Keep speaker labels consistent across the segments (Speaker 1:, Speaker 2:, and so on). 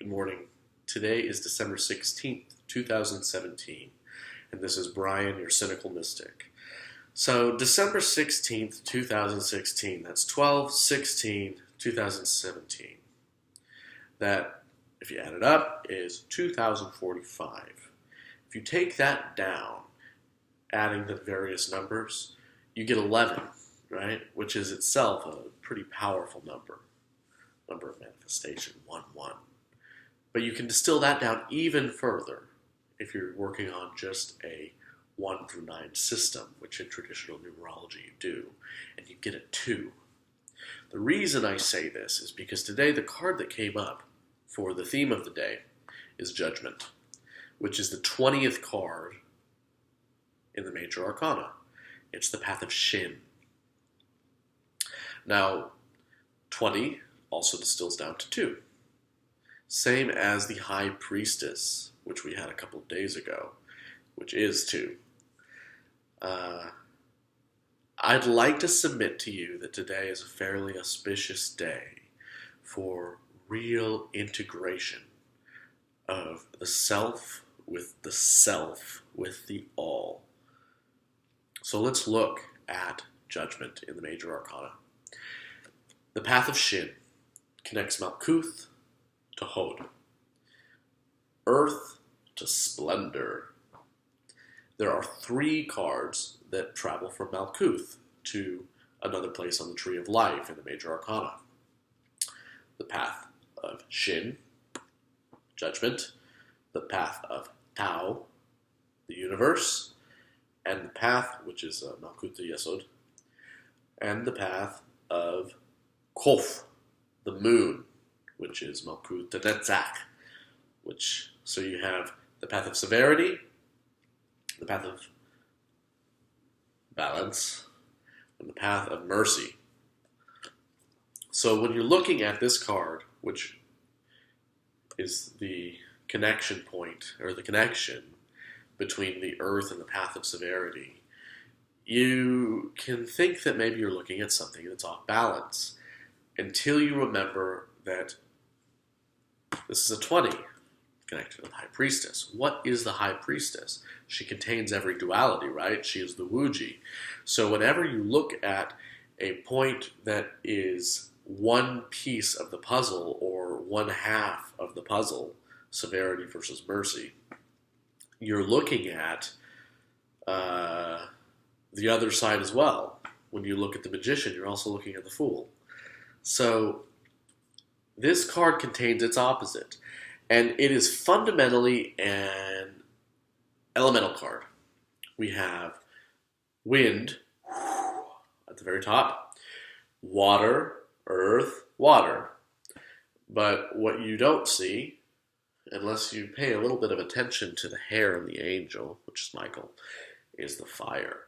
Speaker 1: Good morning. Today is December 16th, 2017, and this is Brian, your cynical mystic. So, December 16th, 2016, that's 12/16/2017. That, if you add it up, is 2045. If you take that down, adding the various numbers, you get 11, right? Which is itself a pretty powerful number. Number of manifestation, 1-1. But you can distill that down even further if you're working on just a 1 through 9 system, which in traditional numerology you do, and you get a 2. The reason I say this is because today the card that came up for the theme of the day is Judgment, which is the 20th card in the Major Arcana. It's the Path of Shin. Now, 20 also distills down to 2. Same as the High Priestess, which we had a couple of days ago, which is 2. I'd like to submit to you that today is a fairly auspicious day for real integration of the self with the all. So let's look at Judgment in the Major Arcana. The Path of Shin connects Malkuth to Hod, Earth to Splendor. There are 3 cards that travel from Malkuth to another place on the Tree of Life in the Major Arcana. The Path of Shin, Judgment, the Path of Tau, the Universe, and the Path, which is Malkuth to Yesod, and the Path of Kof, the Moon, which is Malkuth to Netzach, so you have the Path of Severity, the Path of Balance, and the Path of Mercy. So when you're looking at this card, which is the connection point, or the connection between the Earth and the Path of Severity, you can think that maybe you're looking at something that's off balance until you remember that this is a 20 connected to the High Priestess. What is the High Priestess? She contains every duality, right? She is the Wuji. So whenever you look at a point that is one piece of the puzzle or one half of the puzzle, severity versus mercy, you're looking at the other side as well. When you look at the Magician, you're also looking at the Fool. So this card contains its opposite, and it is fundamentally an elemental card. We have wind at the very top, water, earth, water. But what you don't see, unless you pay a little bit of attention to the hair of the angel, which is Michael, is the fire.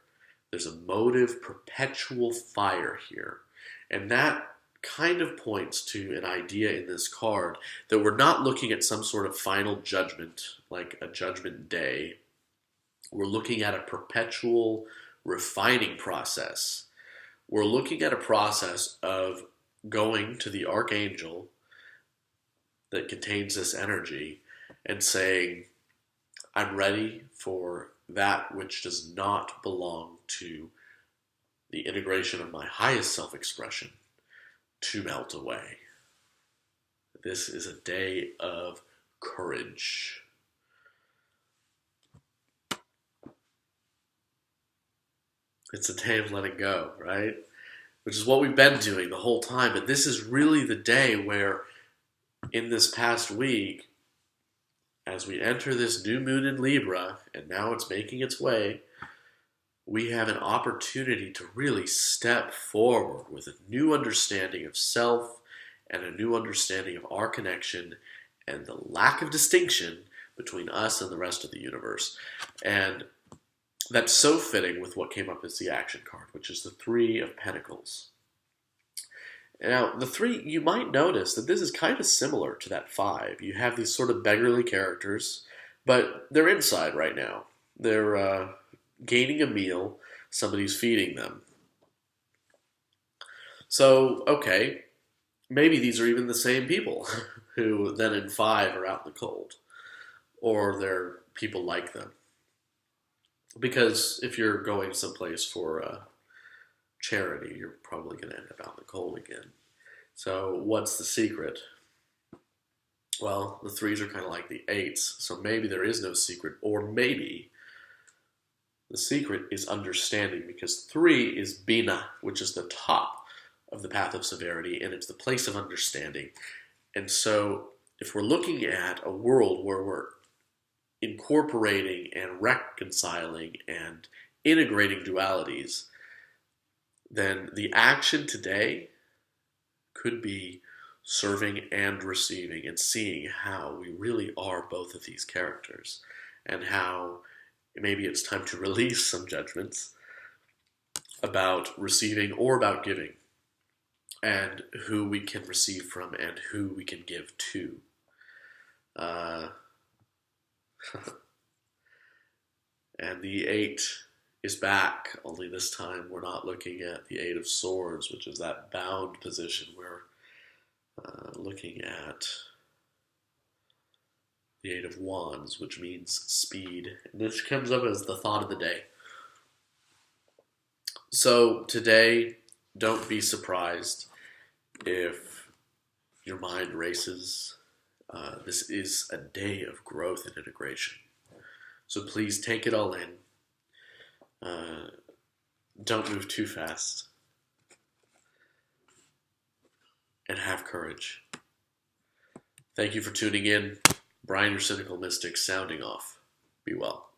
Speaker 1: There's a motive perpetual fire here, and that kind of points to an idea in this card that we're not looking at some sort of final judgment, like a judgment day. We're looking at a perpetual refining process. We're looking at a process of going to the archangel that contains this energy and saying, I'm ready for that which does not belong to the integration of my highest self-expression to melt away. This is a day of courage. It's a day of letting go, right? Which is what we've been doing the whole time. But this is really the day where, in this past week, as we enter this new moon in Libra, and now it's making its way, we have an opportunity to really step forward with a new understanding of self and a new understanding of our connection and the lack of distinction between us and the rest of the universe. And that's so fitting with what came up as the action card, which is the 3 of Pentacles. Now, the 3, you might notice that this is kind of similar to that 5. You have these sort of beggarly characters, but they're inside right now. They're gaining a meal. Somebody's feeding them. So, okay, maybe these are even the same people. who then in 5 are out in the cold, or they're people like them. Because if you're going someplace for charity, you're probably going to end up out in the cold again. So what's the secret? Well, the 3s are kind of like the 8s, so maybe there is no secret, or maybe the secret is understanding, because 3 is Bina, which is the top of the path of severity, and it's the place of understanding. And so if we're looking at a world where we're incorporating and reconciling and integrating dualities, then the action today could be serving and receiving and seeing how we really are both of these characters, and how maybe it's time to release some judgments about receiving or about giving, and who we can receive from and who we can give to. And the 8 is back, only this time we're not looking at the 8 of Swords, which is that bound position. We're looking at the 8 of Wands, which means speed. And this comes up as the thought of the day. So today, don't be surprised if your mind races. This is a day of growth and integration. So please take it all in. Don't move too fast. And have courage. Thank you for tuning in. Brian, your cynical mystic, sounding off. Be well.